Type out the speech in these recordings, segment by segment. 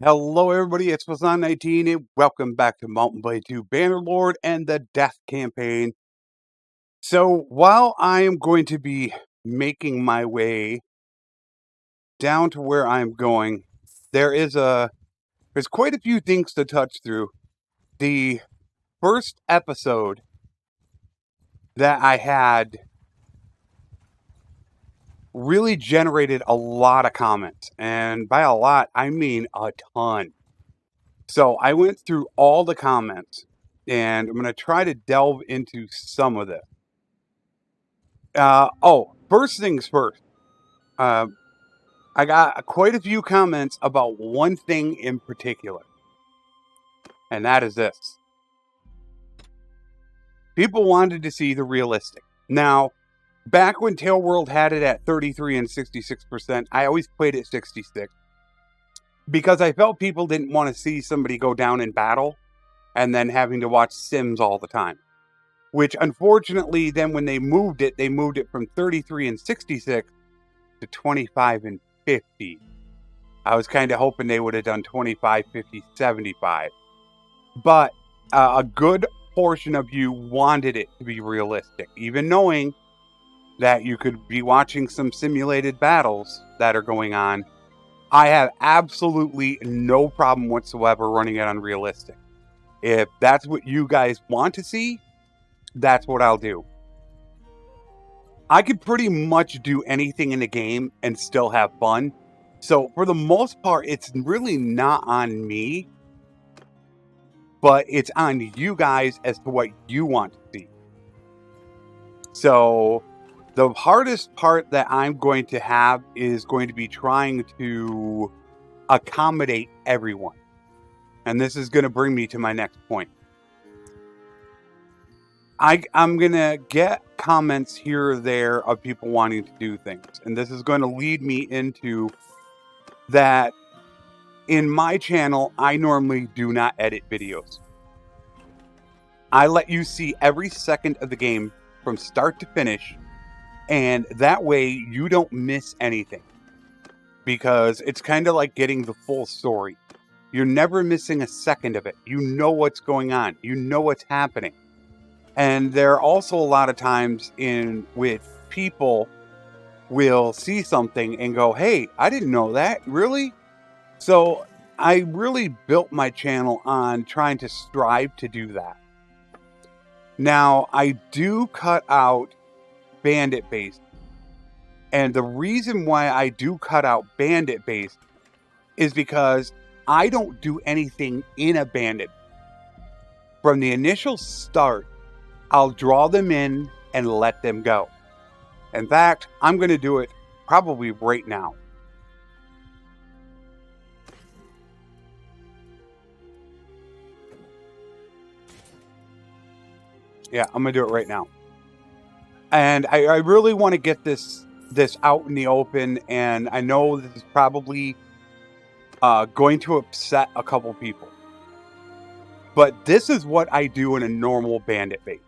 Hello, everybody. It's Flesson19, and welcome back to Mountain Blade 2 Bannerlord and the Death Campaign. So, while I am going to be making my way down to where I'm going, there's quite a few things to touch through. The first episode that I had really generated a lot of comments, and by a lot, I mean a ton. So I went through all the comments, and I'm going to try to delve into some of this. First things first. Uh, I got quite a few comments about one thing in particular, and that is this. People wanted to see the realistic. Now, back when Tail World had it at 33 and 66%, I always played at 66 because I felt people didn't want to see somebody go down in battle and then having to watch Sims all the time. Which, unfortunately, then when they moved it from 33 and 66 to 25 and 50. I was kind of hoping they would have done 25, 50, 75. But a good portion of you wanted it to be realistic, even knowing that you could be watching some simulated battles that are going on. I have absolutely no problem whatsoever running it unrealistic. If that's what you guys want to see, that's what I'll do. I could pretty much do anything in the game and still have fun. So for the most part, it's really not on me, but it's on you guys as to what you want to see. So the hardest part that I'm going to have is going to be trying to accommodate everyone. And this is going to bring me to my next point. I'm going to get comments here or there of people wanting to do things. And this is going to lead me into that in my channel, I normally do not edit videos. I let you see every second of the game from start to finish. And that way you don't miss anything. Because it's kind of like getting the full story. You're never missing a second of it. You know what's going on. You know what's happening. And there are also a lot of times in which people will see something and go, hey, I didn't know that. Really? So I really built my channel on trying to strive to do that. Now, I do cut out bandit based. And the reason why I do cut out bandit based is because I don't do anything in a bandit. From the initial start, I'll draw them in and let them go. In fact, I'm going to do it probably right now. Yeah, I'm going to do it right now. And I really want to get this out in the open, and I know this is probably going to upset a couple people. But this is what I do in a normal bandit base.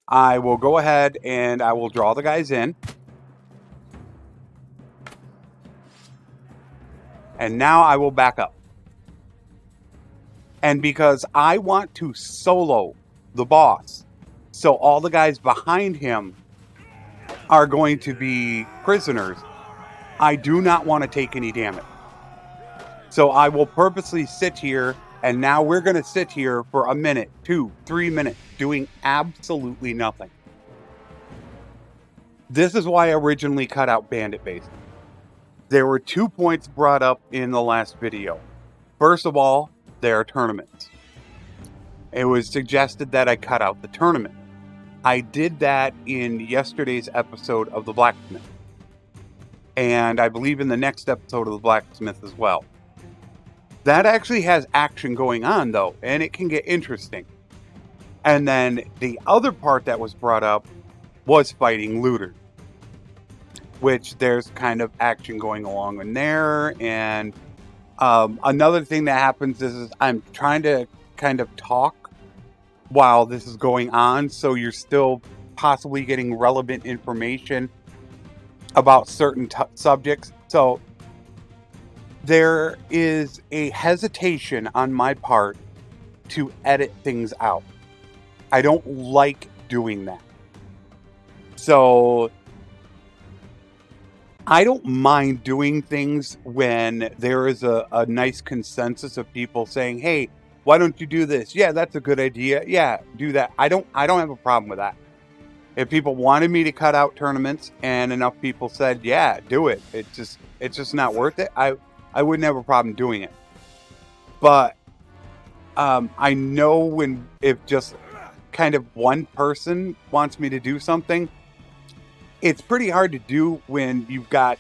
I will go ahead and I will draw the guys in. And now I will back up. And because I want to solo the boss, so all the guys behind him are going to be prisoners, I do not want to take any damage. So I will purposely sit here, and now we're going to sit here for a minute, 2, 3 minutes, doing absolutely nothing. This is why I originally cut out bandit base. There were 2 points brought up in the last video. First of all, there are tournaments. It was suggested that I cut out the tournament. I did that in yesterday's episode of The Blacksmith. And I believe in the next episode of The Blacksmith as well. That actually has action going on, though, and it can get interesting. And then the other part that was brought up was fighting looters, which there's kind of action going along in there. And another thing that happens is I'm trying to kind of talk while this is going on, so you're still possibly getting relevant information about certain subjects. So there is a hesitation on my part to edit things out. I don't like doing that. So I don't mind doing things when there is a nice consensus of people saying, hey, why don't you do this? Yeah, that's a good idea. Yeah, do that. I don't have a problem with that. If people wanted me to cut out tournaments and enough people said, yeah, do it. It's just not worth it. I wouldn't have a problem doing it. But I know if just kind of one person wants me to do something, it's pretty hard to do when you've got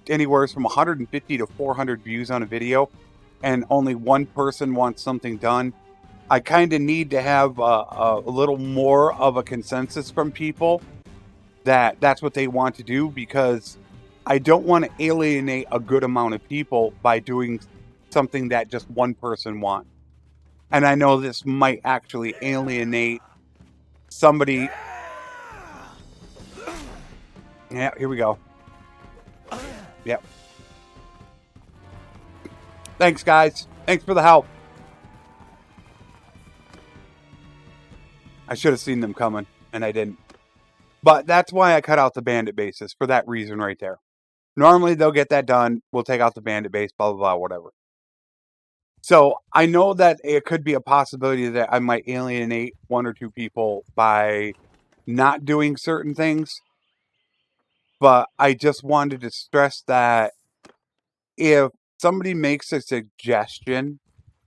anywhere from 150 to 400 views on a video and only one person wants something done. I kind of need to have a little more of a consensus from people that that's what they want to do, because I don't want to alienate a good amount of people by doing something that just one person wants. And I know this might actually alienate somebody. Yeah, here we go. Yep. Thanks, guys. Thanks for the help. I should have seen them coming, and I didn't. But that's why I cut out the bandit bases, for that reason right there. Normally, they'll get that done. We'll take out the bandit base, blah, blah, blah, whatever. So I know that it could be a possibility that I might alienate one or two people by not doing certain things. But I just wanted to stress that if somebody makes a suggestion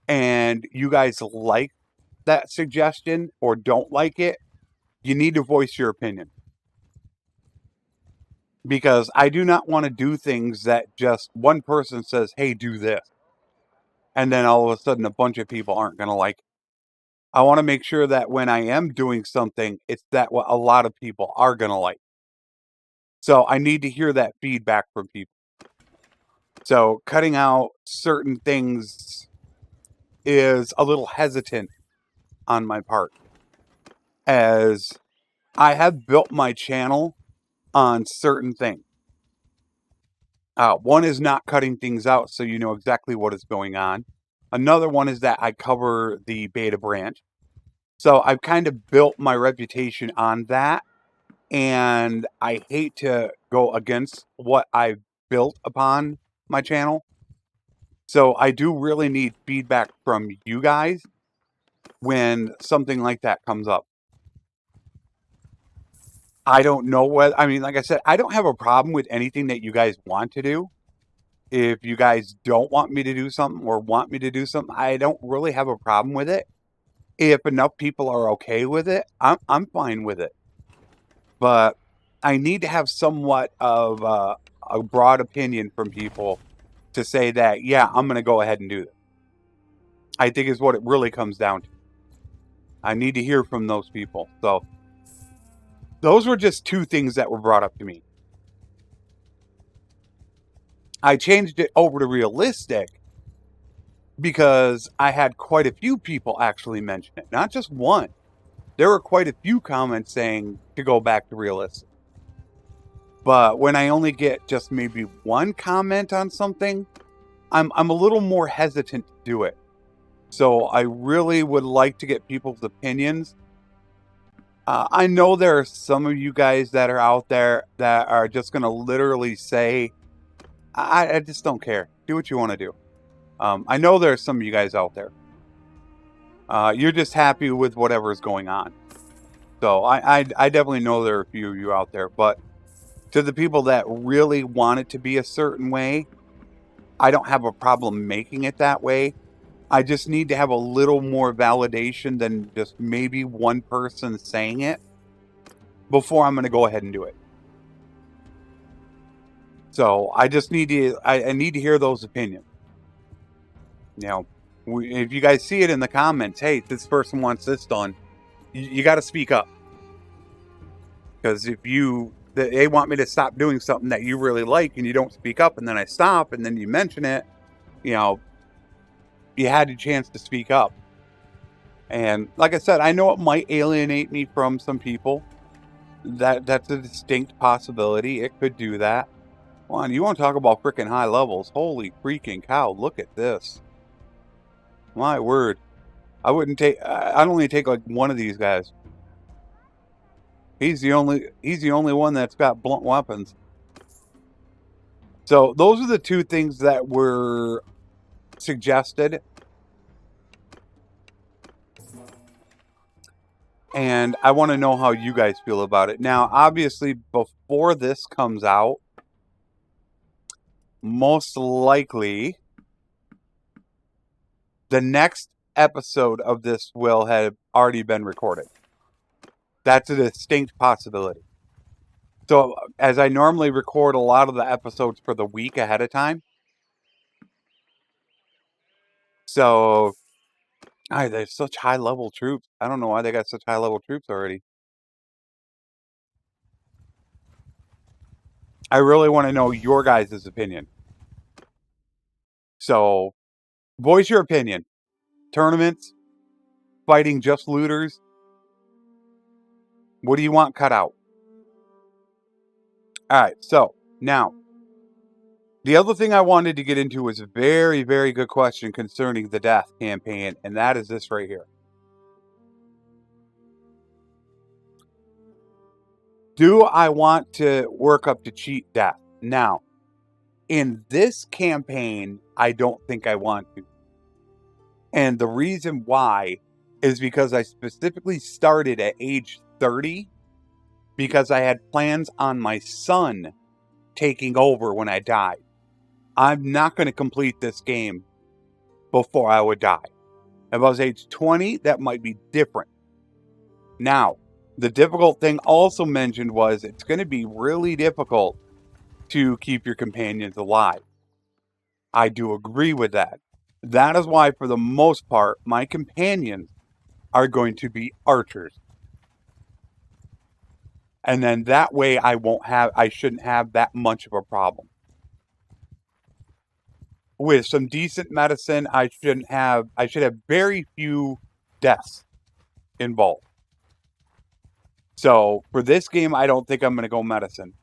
and you guys like that suggestion or don't like it, you need to voice your opinion. Because I do not want to do things that just one person says, hey, do this. And then all of a sudden a bunch of people aren't going to like it. I want to make sure that when I am doing something, it's that what a lot of people are going to like. So I need to hear that feedback from people. So cutting out certain things is a little hesitant on my part, as I have built my channel on certain things. One is not cutting things out so you know exactly what is going on. Another one is that I cover the beta branch. So I've kind of built my reputation on that. And I hate to go against what I've built upon my channel. So I do really need feedback from you guys when something like that comes up. I don't know what, I mean, like I said, I don't have a problem with anything that you guys want to do. If you guys don't want me to do something or want me to do something, I don't really have a problem with it. If enough people are okay with it, I'm fine with it. But I need to have somewhat of a broad opinion from people to say that, yeah, I'm going to go ahead and do this. I think is what it really comes down to. I need to hear from those people. So those were just two things that were brought up to me. I changed it over to realistic because I had quite a few people actually mention it, not just one. There were quite a few comments saying to go back to realistic. But when I only get just maybe one comment on something, I'm a little more hesitant to do it. So I really would like to get people's opinions. I know there are some of you guys that are out there that are just going to literally say, I just don't care. Do what you want to do. I know there are some of you guys out there. You're just happy with whatever is going on. So I definitely know there are a few of you out there. But to the people that really want it to be a certain way, I don't have a problem making it that way. I just need to have a little more validation than just maybe one person saying it before I'm going to go ahead and do it. So I just need to, I need to hear those opinions. You know, if you guys see it in the comments, hey, this person wants this done, you got to speak up. Because if they want me to stop doing something that you really like and you don't speak up, and then I stop and then you mention it, you know, you had a chance to speak up. And like I said, I know it might alienate me from some people. That's a distinct possibility. It could do that. Come on, you want to talk about freaking high levels? Holy freaking cow! Look at this. My word. I wouldn't take. I'd only take like one of these guys. He's the only one that's got blunt weapons. So those are the two things that were suggested. And I want to know how you guys feel about it. Now, obviously, before this comes out, most likely the next episode of this will have already been recorded. That's a distinct possibility. So, as I normally record a lot of the episodes for the week ahead of time, so there's such high level troops. I don't know why they got such high level troops already. I really want to know your guys' opinion. So, voice your opinion. Tournaments, fighting just looters. What do you want cut out? All right, so now the other thing I wanted to get into was a very, very good question concerning the death campaign, and that is this right here. Do I want to work up to cheat death? Now, in this campaign, I don't think I want to. And the reason why is because I specifically started at age 30 because I had plans on my son taking over when I died. I'm not going to complete this game before I would die. If I was age 20, that might be different. Now, the difficult thing also mentioned was it's going to be really difficult to keep your companions alive. I do agree with that. That is why, for the most part, my companions are going to be archers. And then that way I shouldn't have that much of a problem. With some decent medicine, I should have very few deaths involved. So for this game, I don't think I'm going to go medicine.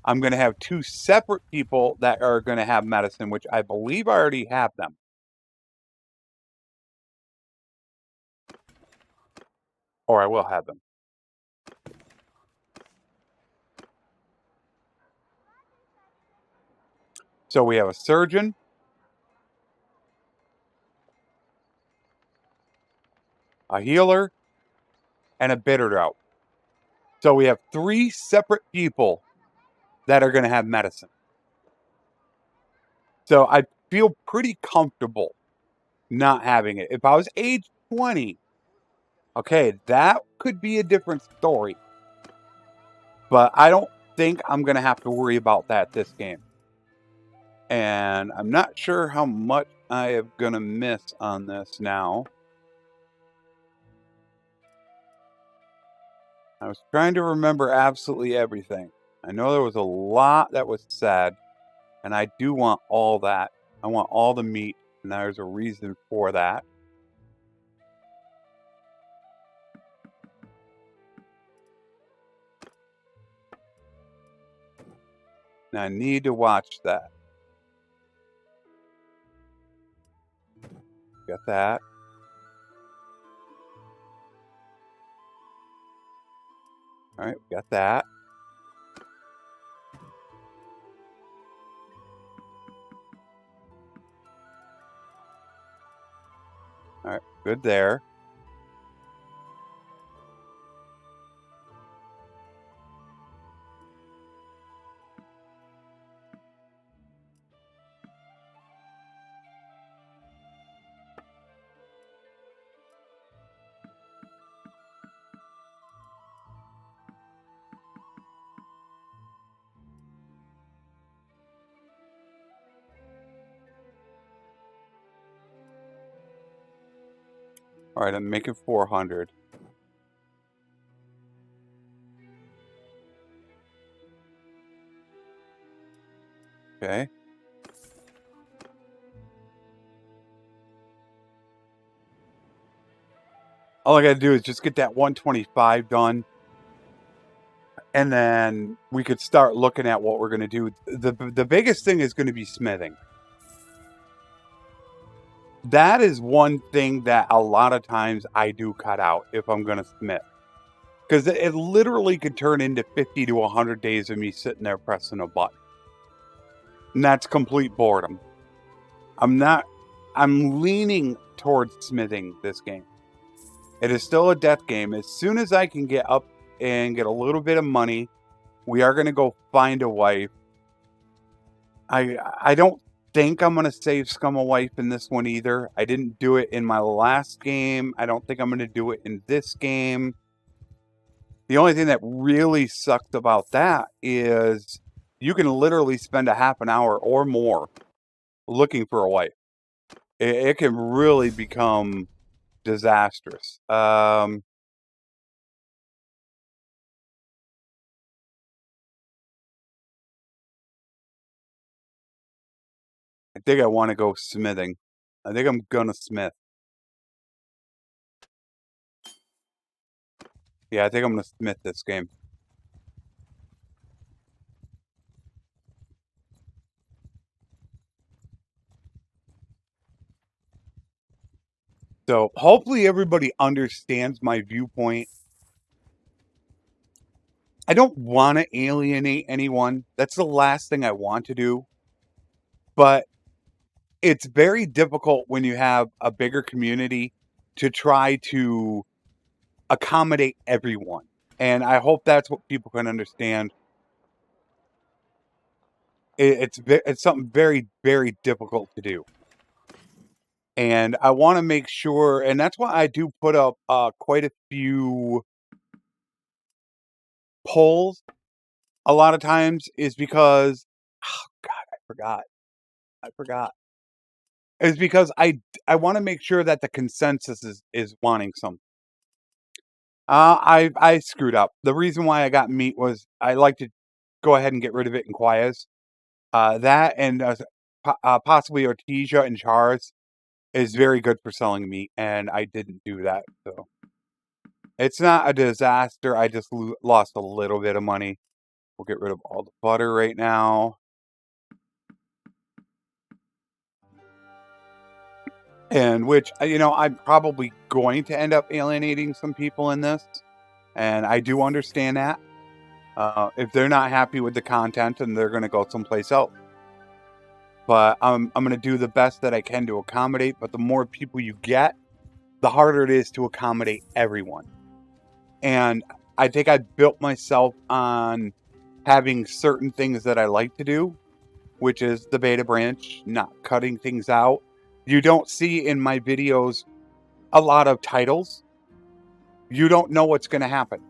I'm going to have two separate people that are going to have medicine, which I believe I already have them. Or I will have them. So we have a surgeon, a healer, and a bitter drought. So we have three separate people that are going to have medicine. So I feel pretty comfortable not having it. If I was age 20, okay, that could be a different story. But I don't think I'm going to have to worry about that this game. And I'm not sure how much I am going to miss on this now. I was trying to remember absolutely everything. I know there was a lot that was said, and I do want all that. I want all the meat, and there's a reason for that. And I need to watch that. Got that. All right, got that. All right, good there. All right, I'm making 400. Okay. All I got to do is just get that 125 done. And then we could start looking at what we're going to do. The biggest thing is going to be smithing. That is one thing that a lot of times I do cut out if I'm going to smith. Because it literally could turn into 50 to 100 days of me sitting there pressing a button. And that's complete boredom. I'm leaning towards smithing this game. It is still a death game. As soon as I can get up and get a little bit of money, we are going to go find a wife. I don't think I'm going to save Scum a wife in this one either. I didn't do it in my last game. I don't think I'm going to do it in this game. The only thing that really sucked about that is you can literally spend a half an hour or more looking for a wife. It can really become disastrous. I think I want to go smithing. I think I'm going to smith. Yeah, I think I'm going to smith this game. So hopefully everybody understands my viewpoint. I don't want to alienate anyone. That's the last thing I want to do. But it's very difficult when you have a bigger community to try to accommodate everyone. And I hope that's what people can understand. It's something very, very difficult to do. And I want to make sure, and that's why I do put up quite a few polls a lot of times, is because, oh God, I forgot. Is because I want to make sure that the consensus is wanting something. I screwed up. The reason why I got meat was I like to go ahead and get rid of it in Quayas. That and possibly Artesia and Chars is very good for selling meat, and I didn't do that. So it's not a disaster. I just lost a little bit of money. We'll get rid of all the butter right now. And which, I'm probably going to end up alienating some people in this. And I do understand that. If they're not happy with the content, and they're going to go someplace else. But I'm going to do the best that I can to accommodate. But the more people you get, the harder it is to accommodate everyone. And I think I built myself on having certain things that I like to do, which is the beta branch, not cutting things out. You don't see in my videos a lot of titles. You don't know what's going to happen.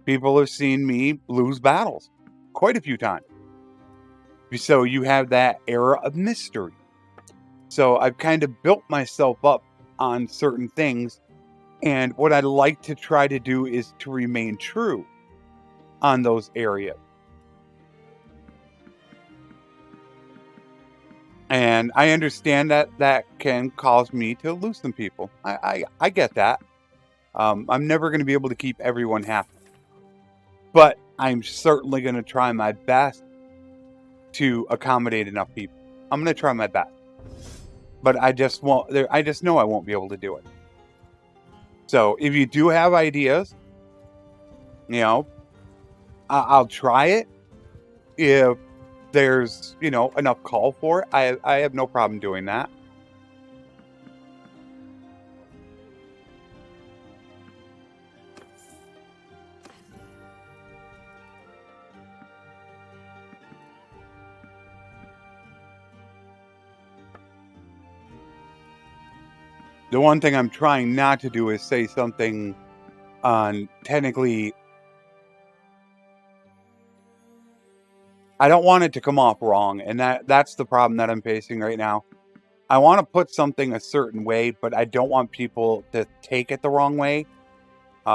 People have seen me lose battles quite a few times. So you have that era of mystery. So I've kind of built myself up on certain things. And what I like to try to do is to remain true on those areas. And I understand that that can cause me to lose some people. I get that. I'm never going to be able to keep everyone happy. But I'm certainly going to try my best to accommodate enough people. I'm going to try my best. But I just won't. I just know I won't be able to do it. So if you do have ideas, I'll try it. If there's, enough call for it, I have no problem doing that. The one thing I'm trying not to do is say something on technically. I don't want it to come off wrong, and that's the problem that I'm facing right now. I want to put something a certain way, but I don't want people to take it the wrong way.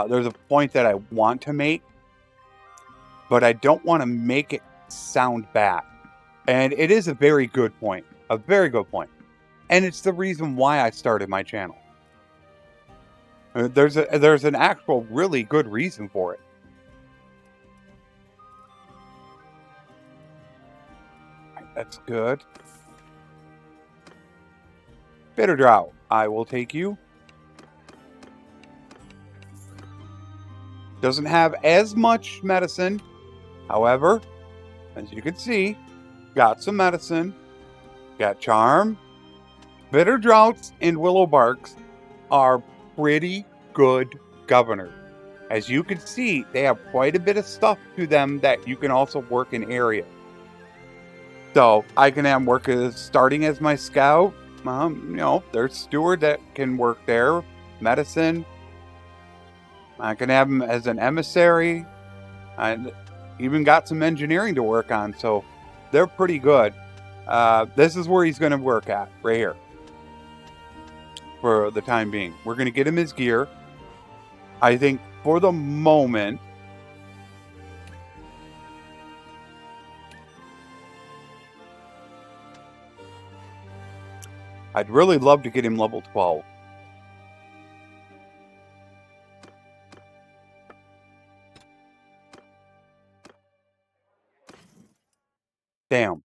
There's a point that I want to make, but I don't want to make it sound bad. And it is a very good point. A very good point. And it's the reason why I started my channel. There's an actual really good reason for it. That's good. Bitter Drought. I will take you. Doesn't have as much medicine. However, as you can see, got some medicine. Got Charm. Bitter Droughts and Willow Barks are pretty good governors. As you can see, they have quite a bit of stuff to them that you can also work in areas. So I can have work as starting as my scout. There's steward that can work there. Medicine. I can have him as an emissary. I even got some engineering to work on, so they're pretty good. This is where he's going to work at, right here. For the time being. We're going to get him his gear. I think for the moment, I'd really love to get him level 12. Damn.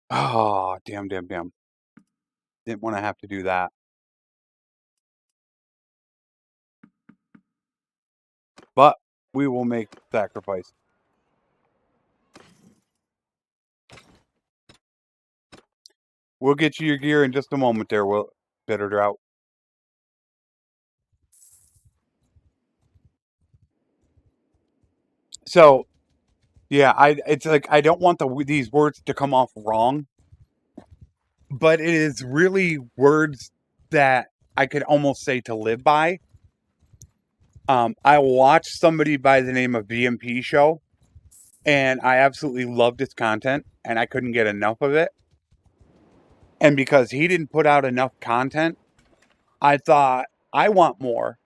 Oh, damn. Didn't want to have to do that. But we will make sacrifice. We'll get you your gear in just a moment there, Bitter Drought. So, yeah, it's like I don't want these words to come off wrong, but it is really words that I could almost say to live by. I watched somebody by the name of BMP Show, and I absolutely loved his content, and I couldn't get enough of it. And because he didn't put out enough content, I thought, I want more.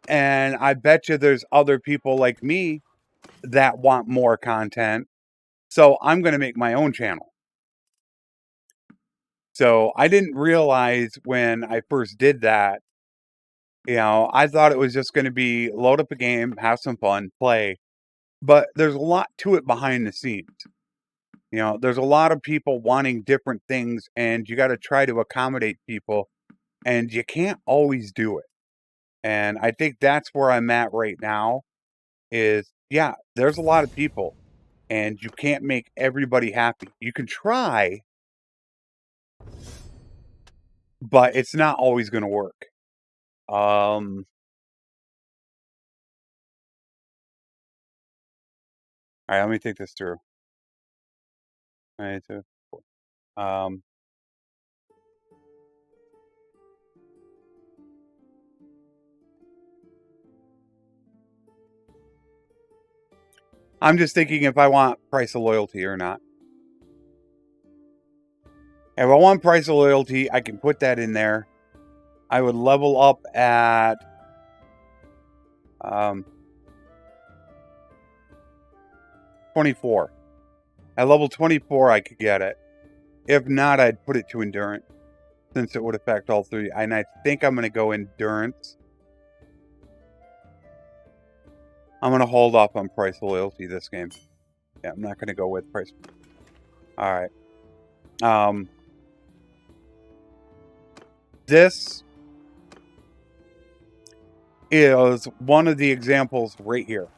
And I bet you there's other people like me that want more content. So I'm going to make my own channel. So I didn't realize when I first did that, I thought it was just going to be load up a game, have some fun, play. But there's a lot to it behind the scenes. There's a lot of people wanting different things, and you got to try to accommodate people, and you can't always do it. And I think that's where I'm at right now is, yeah, there's a lot of people, and you can't make everybody happy. You can try, but it's not always going to work. All right, let me take this through. I need to, I'm just thinking if I want price of loyalty or not. If I want price of loyalty, I can put that in there. I would level up at 24. At level 24, I could get it. If not, I'd put it to endurance, since it would affect all three. And I think I'm going to go endurance. I'm going to hold off on price loyalty this game. Yeah, I'm not going to go with price. All right. This is one of the examples right here.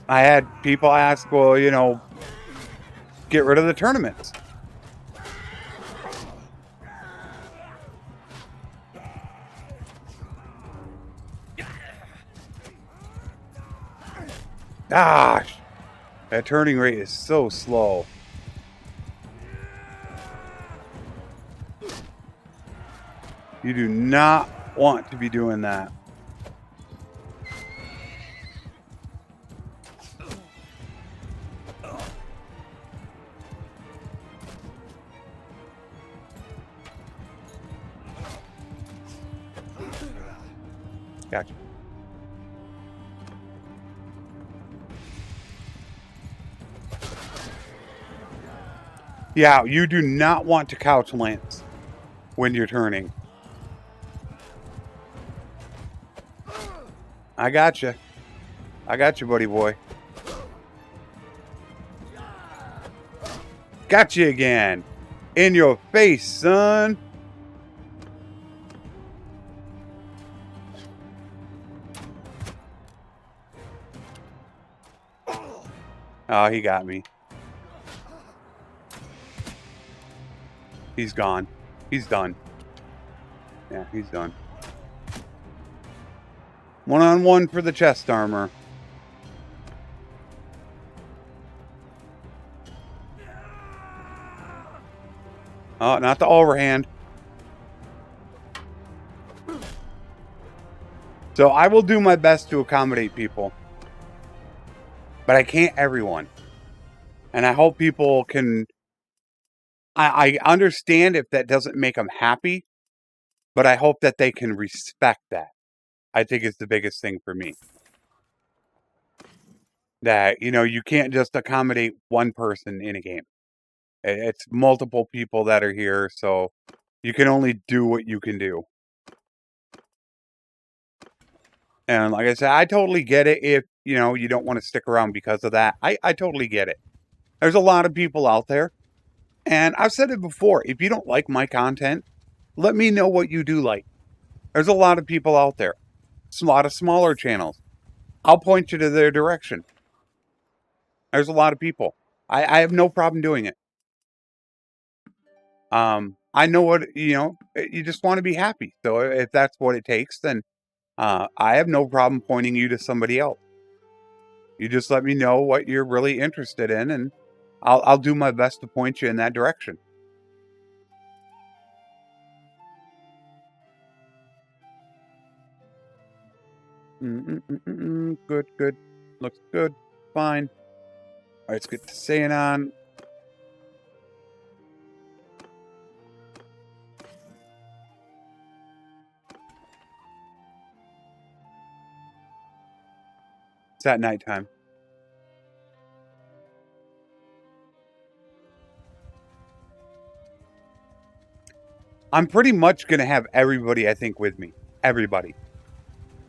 I had people ask, well, get rid of the tournaments. Gosh, that turning rate is so slow. You do not want to be doing that. Gotcha. Yeah, you do not want to couch lance when you're turning. I gotcha. I got you, buddy boy. Got you again. In your face, son. Oh, he got me. He's gone. He's done. Yeah, he's done. 1-on-1 for the chest armor. Oh, not the overhand. So I will do my best to accommodate people. But I can't everyone. And I hope people can... I understand if that doesn't make them happy, but I hope that they can respect that. I think it's the biggest thing for me. That, you know, you can't just accommodate one person in a game. It's multiple people that are here, so you can only do what you can do. And like I said, I totally get it if, you know, you don't want to stick around because of that. I totally get it. There's a lot of people out there. And I've said it before, if you don't like my content, let me know what you do like. There's a lot of people out there. A lot of smaller channels. I'll point you to their direction. There's a lot of people. I have no problem doing it. I know what, you know, you just want to be happy. So if that's what it takes, then I have no problem pointing you to somebody else. You just let me know what you're really interested in, and I'll do my best to point you in that direction. Good, good. Looks good. Fine. All right, let's get to Xenon. It's at nighttime. I'm pretty much going to have everybody, I think, with me. Everybody.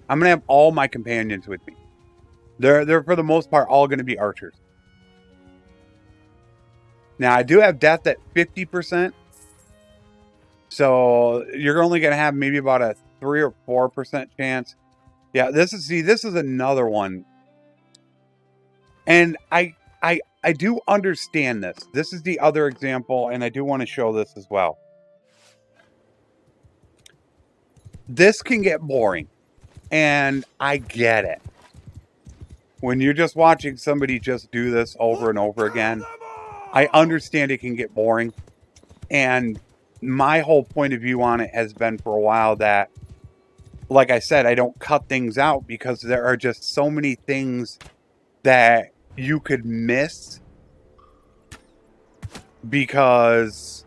I'm going to have all my companions with me. They're for the most part, all going to be archers. Now, I do have death at 50%. So you're only going to have maybe about a 3 or 4% chance. Yeah, this is another one. And I do understand this. This is the other example, and I do want to show this as well. This can get boring, and I get it. When you're just watching somebody just do this over and over again, I understand it can get boring. And my whole point of view on it has been for a while that, like I said, I don't cut things out because there are just so many things that you could miss because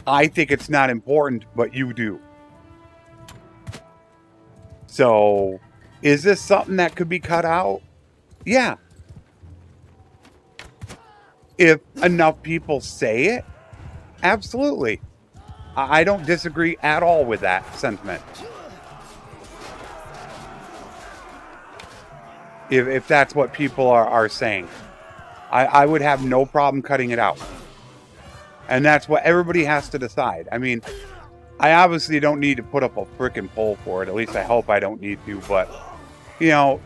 I think it's not important, but you do. So, is this something that could be cut out? Yeah. If enough people say it, absolutely. I don't disagree at all with that sentiment. If that's what people are saying, I would have no problem cutting it out. And that's what everybody has to decide. I mean, I obviously don't need to put up a frickin' poll for it. At least I hope I don't need to. But, you know,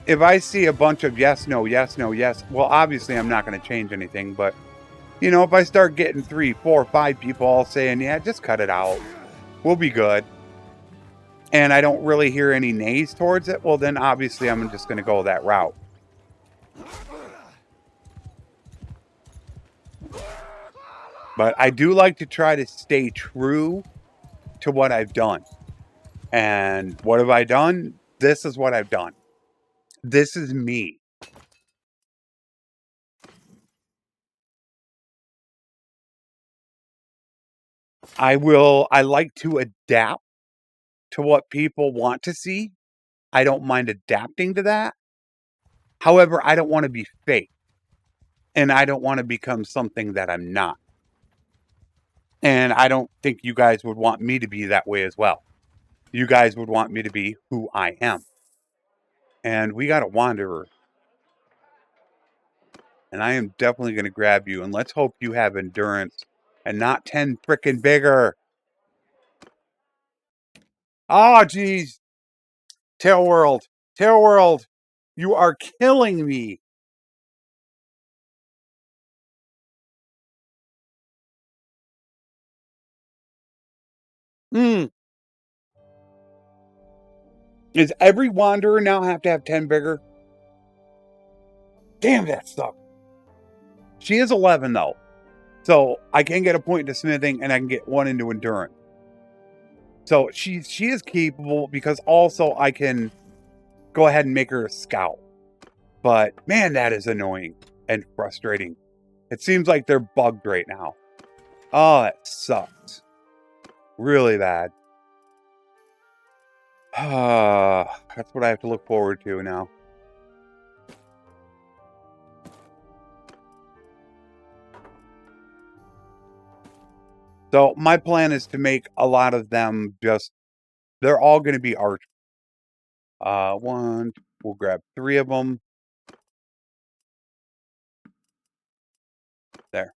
if I see a bunch of yes, no, yes, no, yes, well, obviously I'm not going to change anything. But, you know, if I start getting 3, 4, 5 people all saying, yeah, just cut it out, we'll be good, and I don't really hear any nays towards it, well, then obviously I'm just going to go that route. But I do like to try to stay true to what I've done. And what have I done? This is what I've done. This is me. I like to adapt to what people want to see. I don't mind adapting to that. However, I don't want to be fake. And I don't want to become something that I'm not. And I don't think you guys would want me to be that way as well. You guys would want me to be who I am. And we got a wanderer. And I am definitely going to grab you. And let's hope you have endurance and not 10 frickin' bigger. Oh, geez. Tail World. Tail World. You are killing me. Does every wanderer now have to have 10 bigger? Damn, that sucks. She is 11, though. So I can get a point into smithing and I can get one into endurance. So she is capable because also I can go ahead and make her a scout. But man, that is annoying and frustrating. It seems like they're bugged right now. Oh, that sucks. Really bad. That's what I have to look forward to now. So my plan is to make a lot of them just, they're all going to be archers. We'll grab 3 of them. There.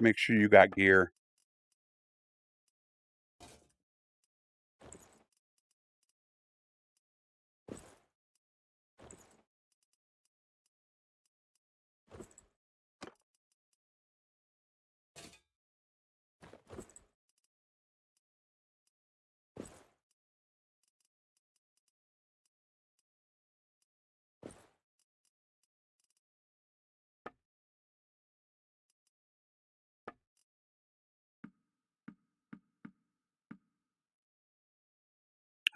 Make sure you got gear.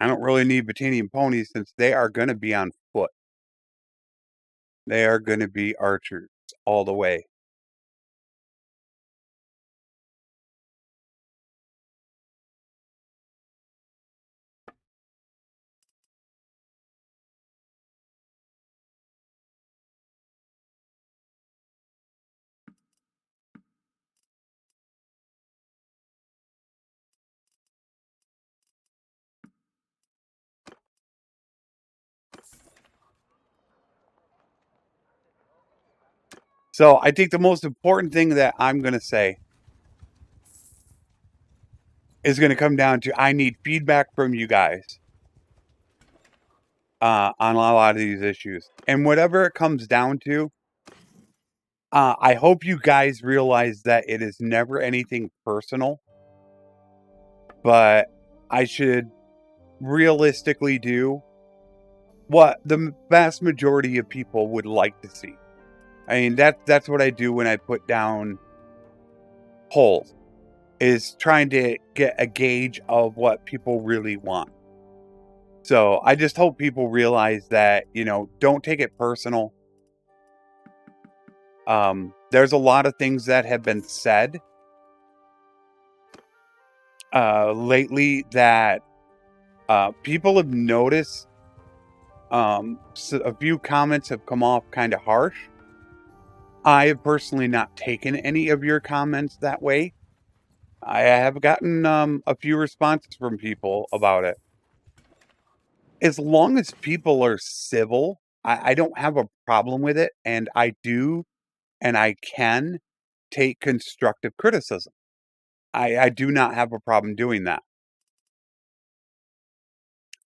I don't really need Batanian ponies since they are going to be on foot. They are going to be archers all the way. So I think the most important thing that I'm going to say is going to come down to I need feedback from you guys on a lot of these issues. And whatever it comes down to, I hope you guys realize that it is never anything personal, but I should realistically do what the vast majority of people would like to see. I mean, that's what I do when I put down polls, is trying to get a gauge of what people really want. So I just hope people realize that, don't take it personal. There's a lot of things that have been said lately that people have noticed. So a few comments have come off kind of harsh. I have personally not taken any of your comments that way. I have gotten a few responses from people about it. As long as people are civil, I don't have a problem with it. And I do, and I can take constructive criticism. I do not have a problem doing that.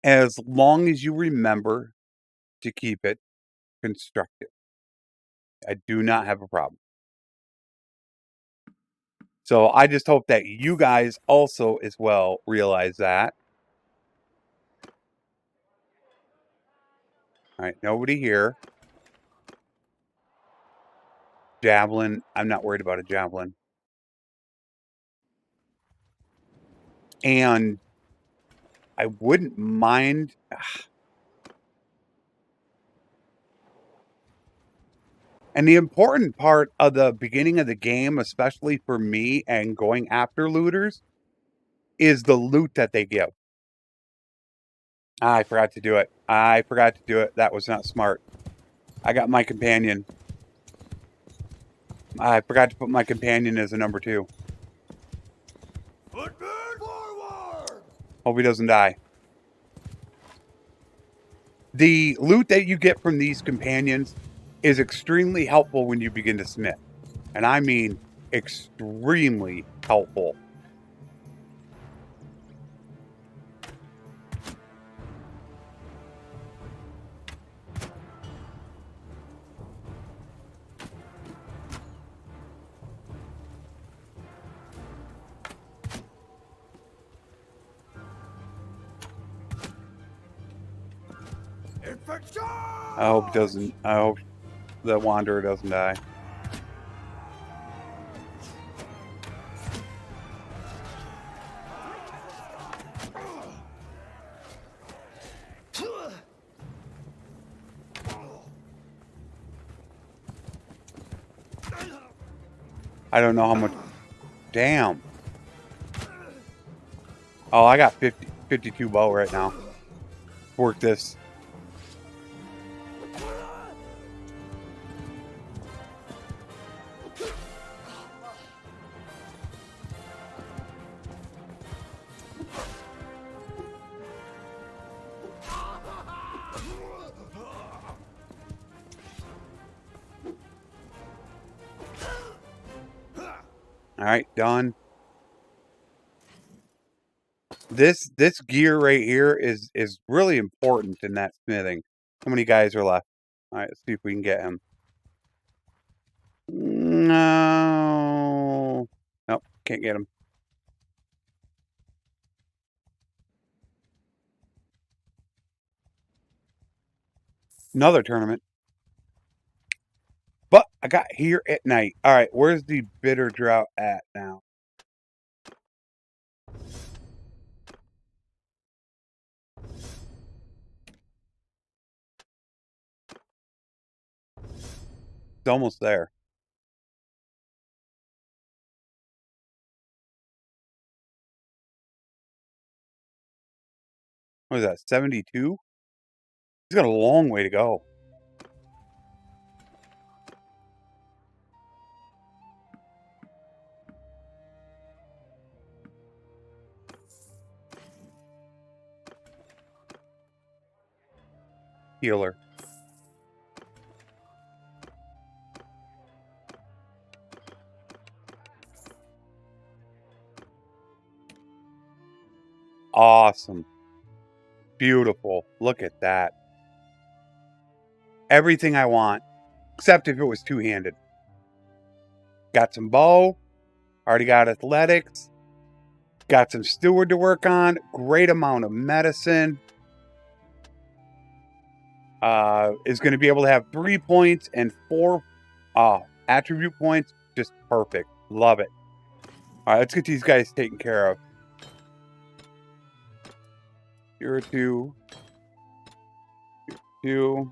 As long as you remember to keep it constructive. I do not have a problem. So I just hope that you guys also as well realize that. All right, nobody here. Javelin. I'm not worried about a javelin. And I wouldn't mind. And the important part of the beginning of the game, especially for me and going after looters, is the loot that they give. I forgot to do it. That was not smart. I got my companion. I forgot to put my companion as a number 2. Forward! Hope he doesn't die. The loot that you get from these companions is extremely helpful when you begin to smith. And I mean extremely helpful. I hope the Wanderer doesn't die. I don't know how much. Damn. Oh, I got 52 bow right now. Work this. All right, done. This gear right here is really important in that smithing. How many guys are left? All right, let's see if we can get him. No. Nope, can't get him. Another tournament. But I got here at night. All right, where's the bitter drought at now? It's almost there. What is that, 72? He's got a long way to go. Healer. Awesome. Beautiful. Look at that. Everything I want, except if it was two-handed. Got some bow. Already got athletics. Got some steward to work on. Great amount of medicine. Is going to be able to have 3 points and 4 attribute points. Just perfect. Love it. All right, let's get these guys taken care of. Here are two. Two.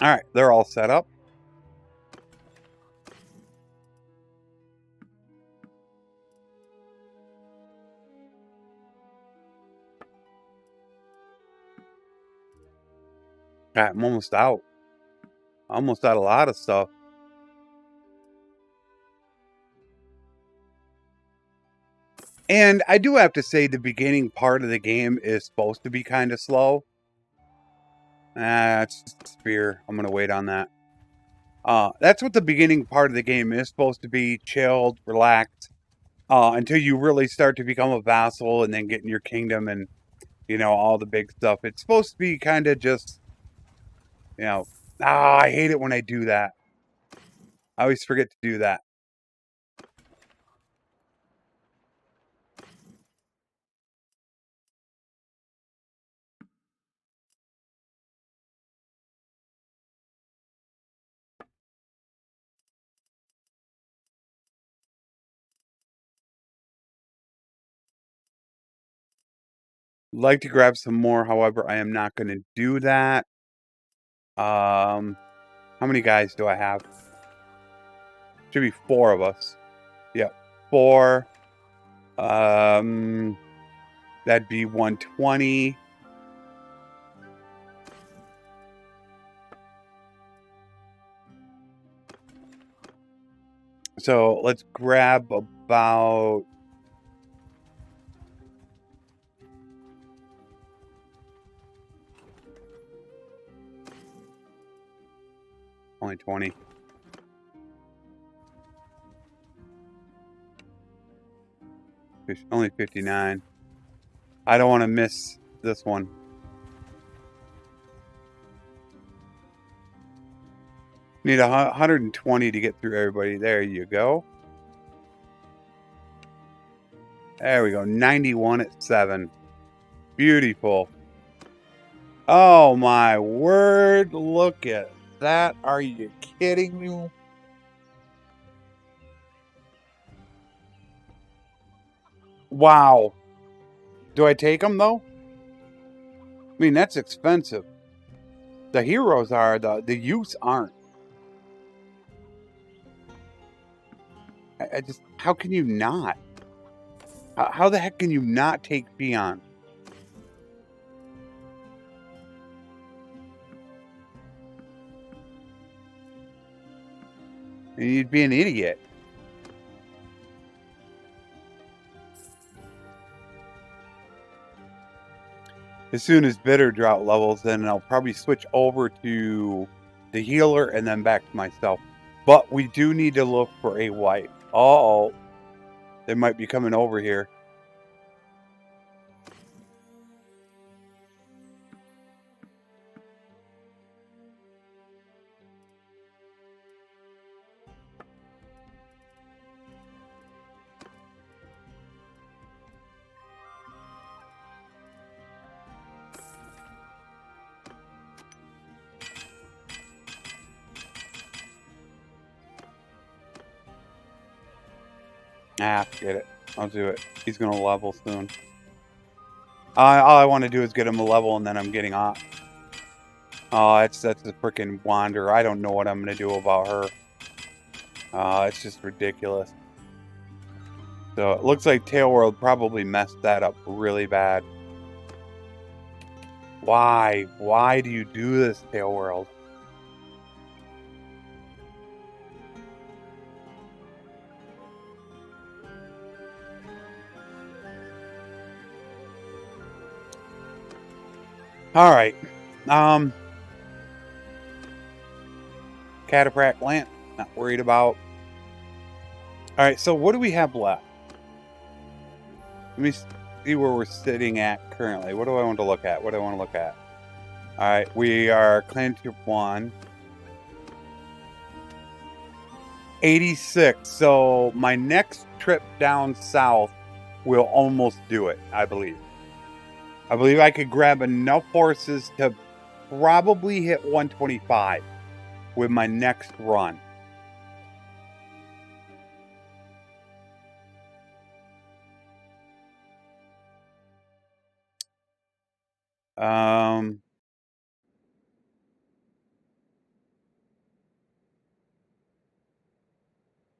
All right, they're all set up. All right, I'm almost out. Almost out a lot of stuff. And I do have to say the beginning part of the game is supposed to be kind of slow. It's just spear. I'm going to wait on that. That's what the beginning part of the game is supposed to be. Chilled, relaxed. Until you really start to become a vassal and then get in your kingdom and, all the big stuff. It's supposed to be kind of just, I hate it when I do that. I always forget to do that. Like to grab some more, however, I am not going to do that. How many guys do I have? Should be 4 of us. Yep, 4. That'd be 120. So let's grab about... Only 20. Only 59. I don't want to miss this one. Need 120 to get through everybody. There you go. There we go. 91 at 7. Beautiful. Oh my word. Look at that. Are you kidding me? Wow. Do I take them though? I mean, that's expensive. The heroes are, the youths aren't. I just, how can you not? How the heck can you not take Beyond? You'd be an idiot. As soon as Bitter drought levels, then I'll probably switch over to the healer and then back to myself. But we do need to look for a wife. Uh-oh. They might be coming over here. Ah, forget it. I'll do it. He's going to level soon. All I want to do is get him a level and then I'm getting off. Oh, that's a freaking Wanderer. I don't know what I'm going to do about her. It's just ridiculous. So it looks like Tailworld probably messed that up really bad. Why? Why do you do this, Tailworld? All right. Cataphract Lamp. Not worried about. All right. So what do we have left? Let me see where we're sitting at currently. What do I want to look at? What do I want to look at? All right. We are Clan Tier 1. 86. So my next trip down south will almost do it, I believe. I believe I could grab enough horses to probably hit 125 with my next run.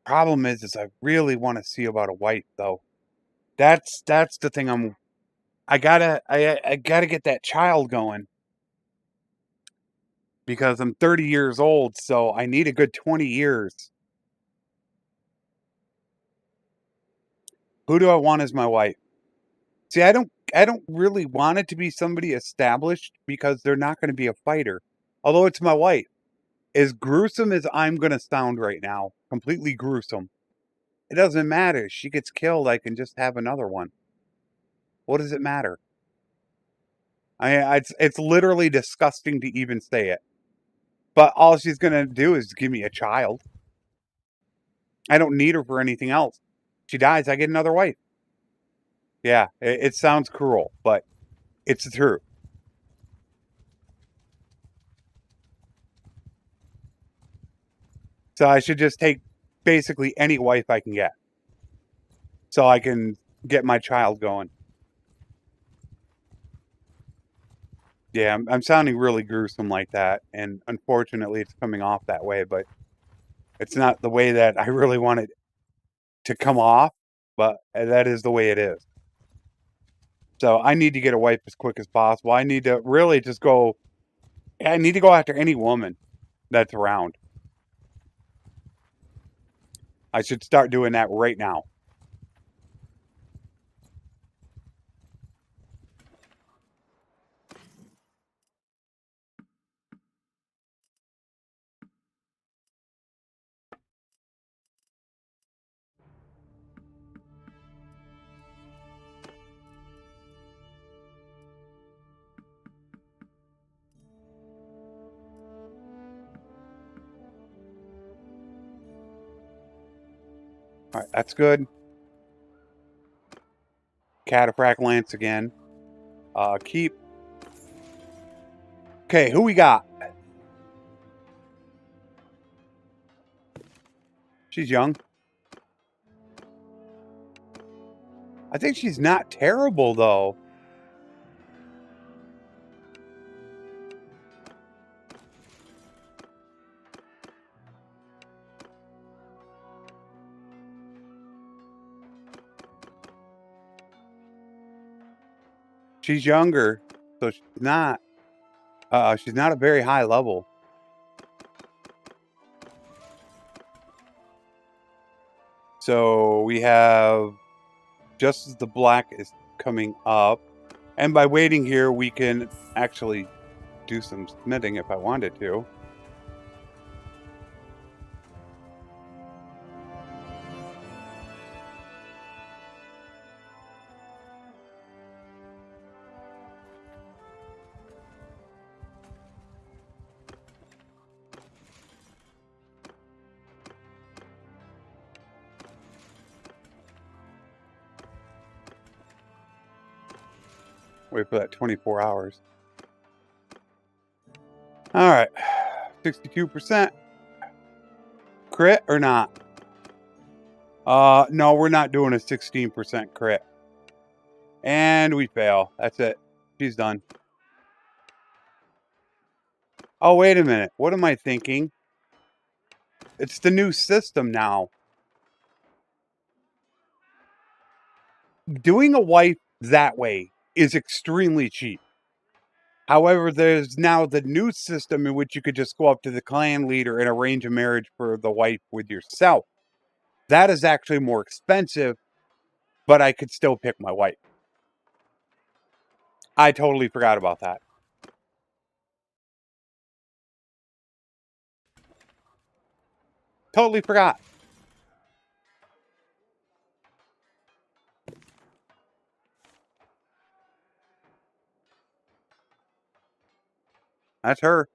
Problem is I really want to see about a wife though. That's the thing. I gotta get that child going because I'm 30 years old, so I need a good 20 years. Who do I want as my wife? See, I don't really want it to be somebody established because they're not going to be a fighter. Although it's my wife. As gruesome as I'm going to sound right now, completely gruesome. It doesn't matter. If she gets killed, I can just have another one. What does it matter? It's literally disgusting to even say it. But all she's going to do is give me a child. I don't need her for anything else. She dies, I get another wife. Yeah, it sounds cruel, but it's the truth. So I should just take basically any wife I can get. So I can get my child going. Yeah, I'm sounding really gruesome like that, and unfortunately, it's coming off that way, but it's not the way that I really want it to come off, but that is the way it is. So I need to get a wife as quick as possible. I need to really just go. I need to go after any woman that's around. I should start doing that right now. All right, that's good. Cataphract Lance again. Keep. Okay, who we got? She's young. I think she's not terrible, though. She's younger, so she's not. She's not a very high level. So we have just as the black is coming up, and by waiting here, we can actually do some smithing if I wanted to. Wait for that 24 hours. All right, 62%. Crit or not? No, we're not doing a 16% crit. And we fail. That's it. She's done. Oh, wait a minute. What am I thinking? It's the new system now. Doing a wife that way is extremely cheap. However, there's now the new system in which you could just go up to the clan leader and arrange a marriage for the wife with yourself. That is actually more expensive, but I could still pick my wife. I totally forgot about that. Totally forgot. That's her.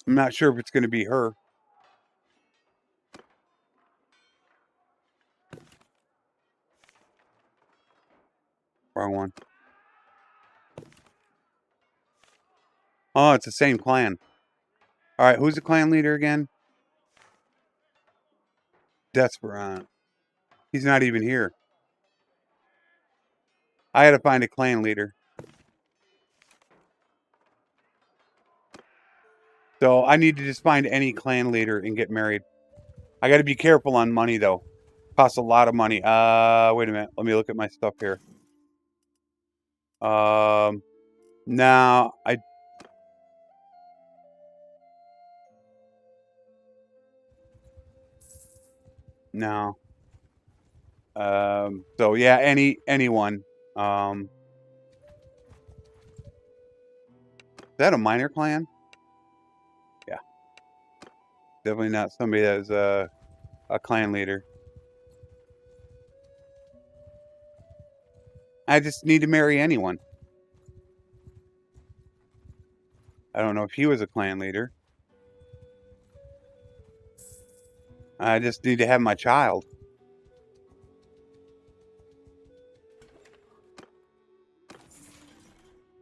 I'm not sure if it's going to be her. Wrong one. Oh, it's the same clan. All right, who's the clan leader again? Desperate. He's not even here. I had to find a clan leader. So I need to just find any clan leader and get married. I got to be careful on money, though. Costs a lot of money. Wait a minute. Let me look at my stuff here. No, no. So yeah, anyone. Is that a minor clan? Yeah, definitely not somebody that's a clan leader. I just need to marry anyone. I don't know if he was a clan leader. I just need to have my child.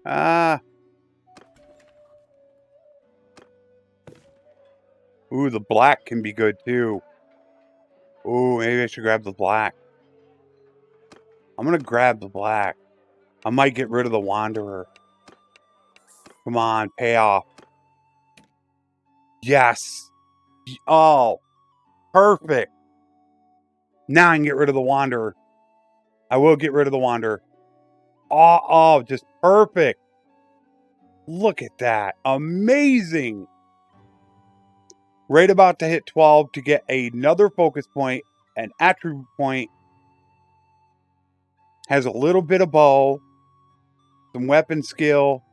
Ah, ooh, the black can be good too. Ooh, maybe I should grab the black. I'm gonna grab the black. I might get rid of the Wanderer. Come on, pay off. Yes. Oh, perfect. Now I can get rid of the Wanderer. I will get rid of the Wanderer. Oh, just perfect. Look at that. Amazing. Right about to hit 12 to get another focus point, an attribute point. Has a little bit of bow, some weapon skill.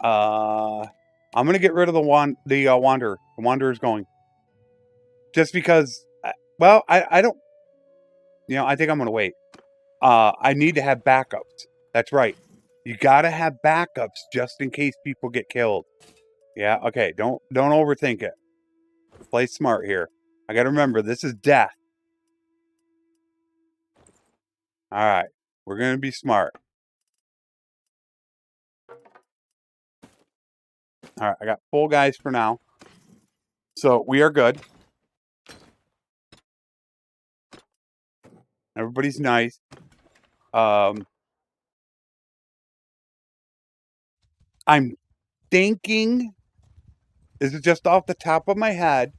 I'm gonna get rid of the Wanderer. The Wanderer's going. Just because, well, I don't, I think I'm gonna wait. I need to have backups. That's right. You gotta have backups just in case people get killed. Yeah, okay. Don't overthink it. Play smart here. I gotta remember this is death. Alright. We're gonna be smart. Alright, I got full guys for now. So we are good. Everybody's nice. I'm thinking, this is just off the top of my head,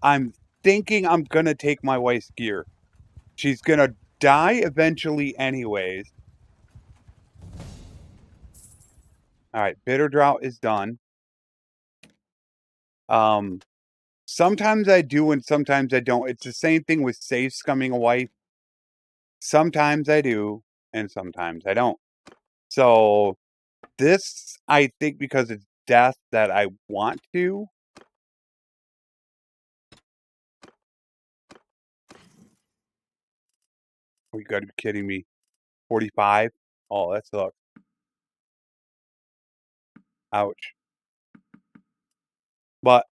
I'm thinking I'm gonna take my wife's gear. She's gonna die eventually anyways. Alright, bitter drought is done. Sometimes I do and sometimes I don't. It's the same thing with safe scumming a wife. Sometimes I do and sometimes I don't. So this, I think because it's death that I want to. Oh, you gotta be kidding me. 45? Oh, that sucks. Ouch. But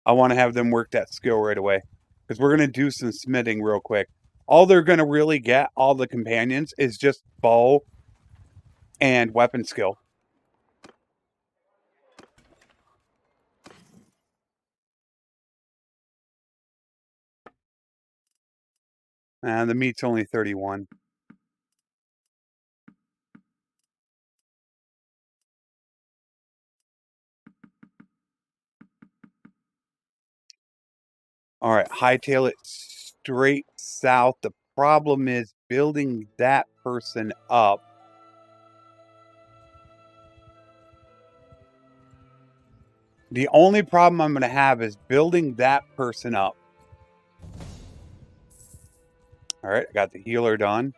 I want to have them work that skill right away. Because we're going to do some smithing real quick. All they're going to really get, all the companions, is just bow and weapon skill. And the meat's only 31. All right, hightail it straight south. The problem is building that person up. The only problem I'm going to have is building that person up. All right, I got the healer done.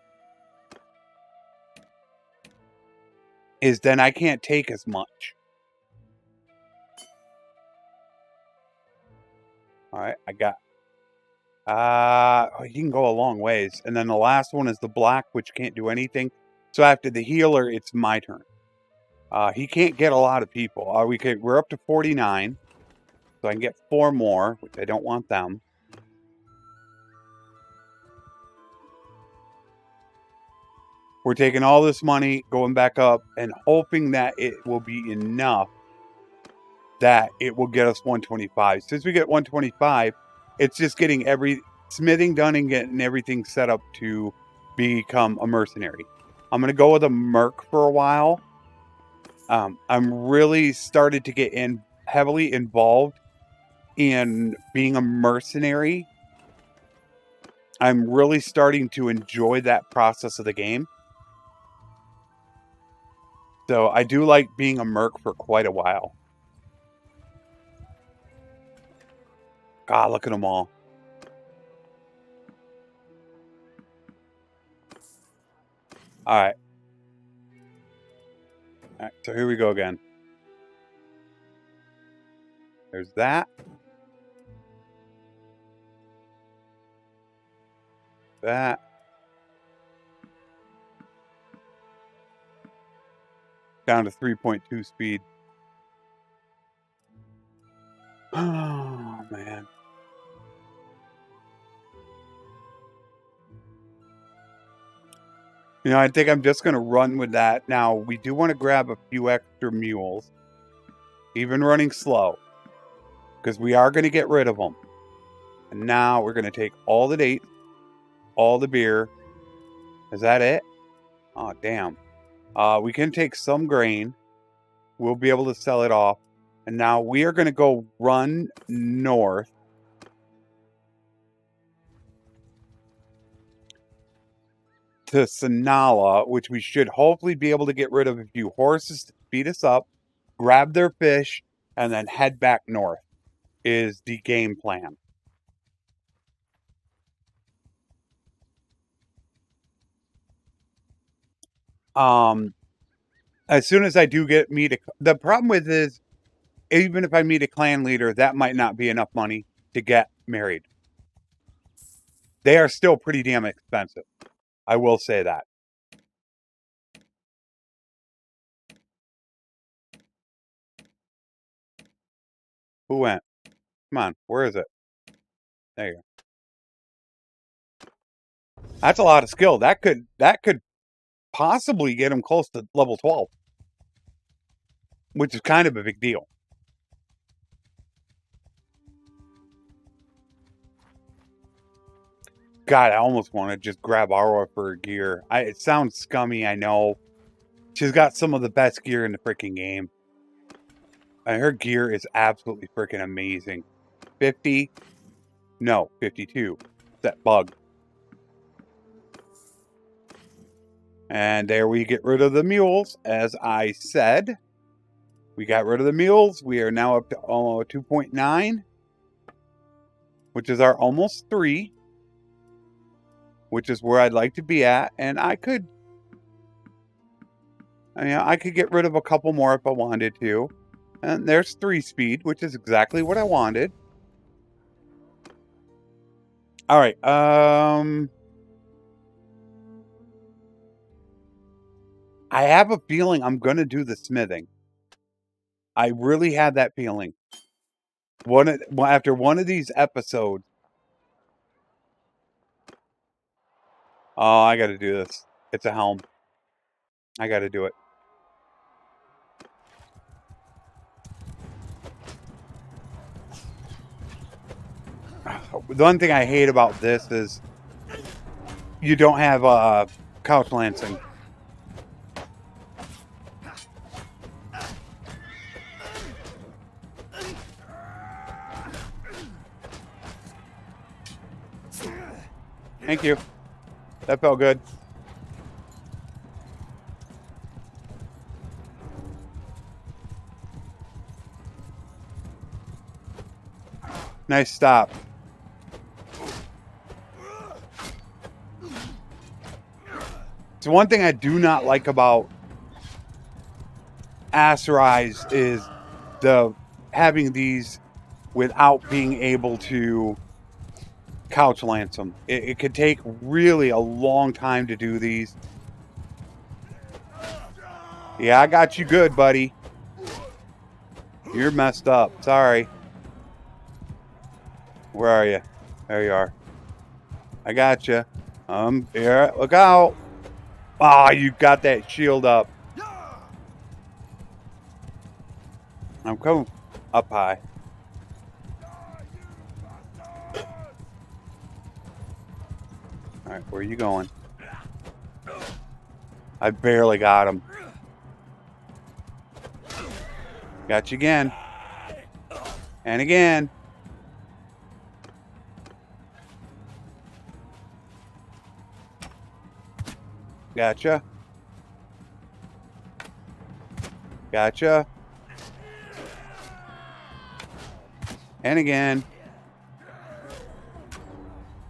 Is then I can't take as much. All right, I got... he can go a long ways. And then the last one is the black, which can't do anything. So after the healer, it's my turn. He can't get a lot of people. We're up to 49. So I can get 4 more, which I don't want them. We're taking all this money, going back up, and hoping that it will be enough that it will get us 125. Since we get 125, it's just getting every smithing done and getting everything set up to become a mercenary. I'm going to go with a merc for a while. I'm really started to get heavily involved in being a mercenary. I'm really starting to enjoy that process of the game. So I do like being a merc for quite a while. God, look at them all. All right. All right, so here we go again. There's that. That. Down to 3.2 speed. Oh, man. I think I'm just going to run with that. Now, we do want to grab a few extra mules. Even running slow. Because we are going to get rid of them. And now we're going to take all the dates, all the beer. Is that it? Oh, damn. We can take some grain. We'll be able to sell it off. And now we are going to go run north. To Sanala, which we should hopefully be able to get rid of a few horses to speed us up, grab their fish, and then head back north is the game plan. As soon as I do meet the problem with is, even if I meet a clan leader, that might not be enough money to get married. They are still pretty damn expensive. I will say that. Who went? Come on, where is it? There you go. That's a lot of skill. That could possibly get him close to level 12, which is kind of a big deal. God, I almost want to just grab Aura for her gear. It sounds scummy, I know. She's got some of the best gear in the freaking game. And her gear is absolutely freaking amazing. 50? No, 52. That bug. And there we get rid of the mules, as I said. We got rid of the mules. We are now up to 2.9, which is our almost 3, which is where I'd like to be at. And I could get rid of a couple more if I wanted to. And there's 3 speed, which is exactly what I wanted. All right. I have a feeling I'm going to do the smithing. I really had that feeling. After one of these episodes. Oh, I got to do this. It's a helm. I got to do it. The one thing I hate about this is you don't have couch lancing. Thank you. That felt good. Nice stop. So one thing I do not like about Aserais is having these without being able to couch lance them. It could take really a long time to do these. Yeah, I got you good, buddy. You're messed up. Sorry. Where are you? There you are. I got you. Here. Look out. Ah, you got that shield up. I'm coming up high. All right, where are you going? I barely got him. Got you again. And again. Gotcha. Gotcha. And again.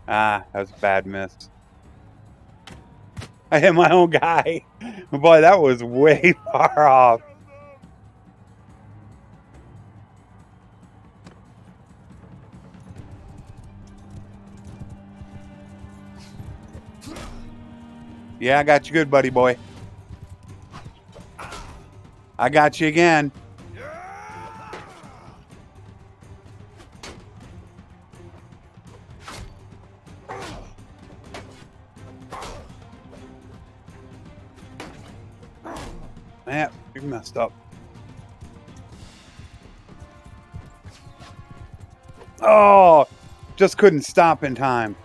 Ah, that was a bad miss. I hit my own guy. Boy, that was way far off. Yeah, I got you good, buddy boy. I got you again. Man, you messed up. Oh, Just couldn't stop in time.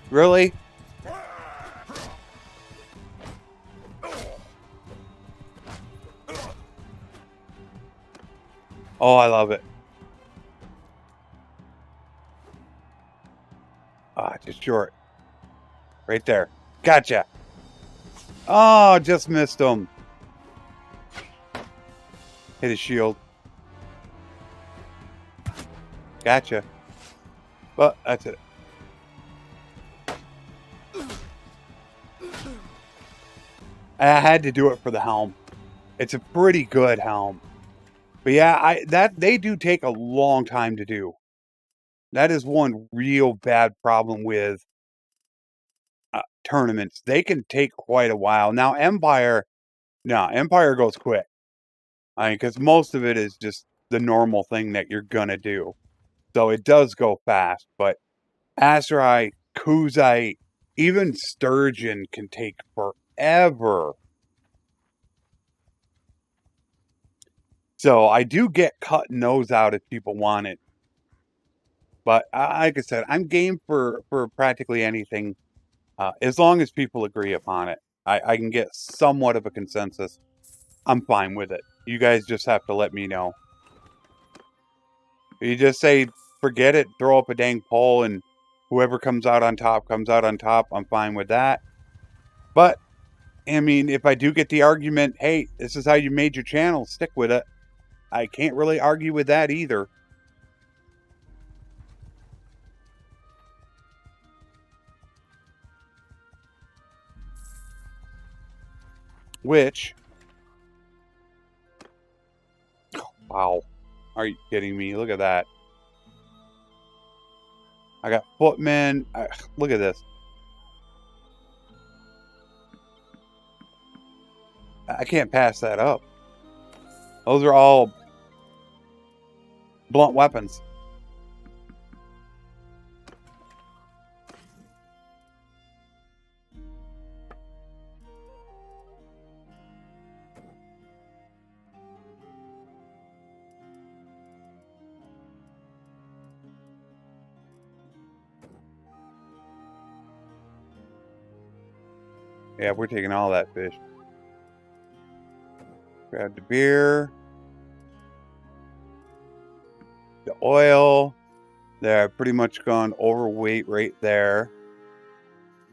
Really? Oh, I love it. Ah, just short. Right there. Gotcha. Oh, just missed him. Hit his shield. Gotcha. But that's it. I had to do it for the helm. It's a pretty good helm. But yeah, they do take a long time to do. That is one real bad problem with tournaments. They can take quite a while. Now, Empire goes quick. I mean, because most of it is just the normal thing that you're gonna do. So it does go fast. But Aserai, Kuzite, even Sturgeon can take forever. So I do get cutting those out if people want it. But like I said, I'm game for practically anything, as long as people agree upon it. I can get somewhat of a consensus. I'm fine with it. You guys just have to let me know. You just say, forget it, throw up a dang poll, and whoever comes out on top comes out on top. I'm fine with that. But, I mean, if I do get the argument, hey, this is how you made your channel, stick with it. I can't really argue with that either. Which, wow, are you kidding me? Look at that. I got footmen. Look at this. I can't pass that up. Those are all blunt weapons. Yeah, we're taking all that fish. Grab the beer. The oil. They're pretty much gone overweight right there,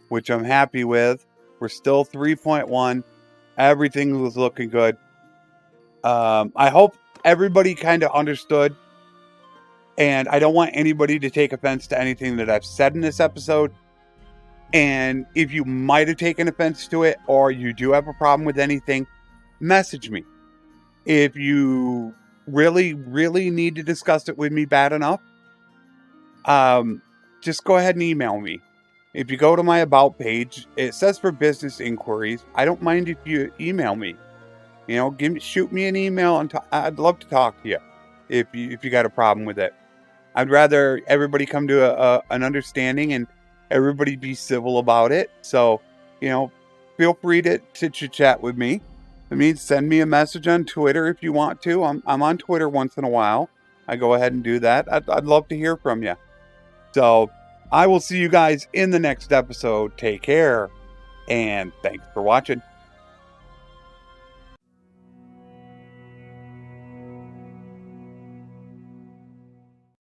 which I'm happy with. We're still 3.1. Everything was looking good. I hope everybody kind of understood. And I don't want anybody to take offense to anything that I've said in this episode. And if you might have taken offense to it, or you do have a problem with anything, message me. If you really, really need to discuss it with me bad enough, just go ahead and email me. If you go to my About page, it says for business inquiries. I don't mind if you email me. You know, shoot me an email, and I'd love to talk to you if you got a problem with it. I'd rather everybody come to an understanding and everybody be civil about it. So, you know, feel free to chat with me. I mean, send me a message on Twitter if you want to. I'm on Twitter once in a while. I go ahead and do that. I'd love to hear from you. So I will see you guys in the next episode. Take care, and thanks for watching.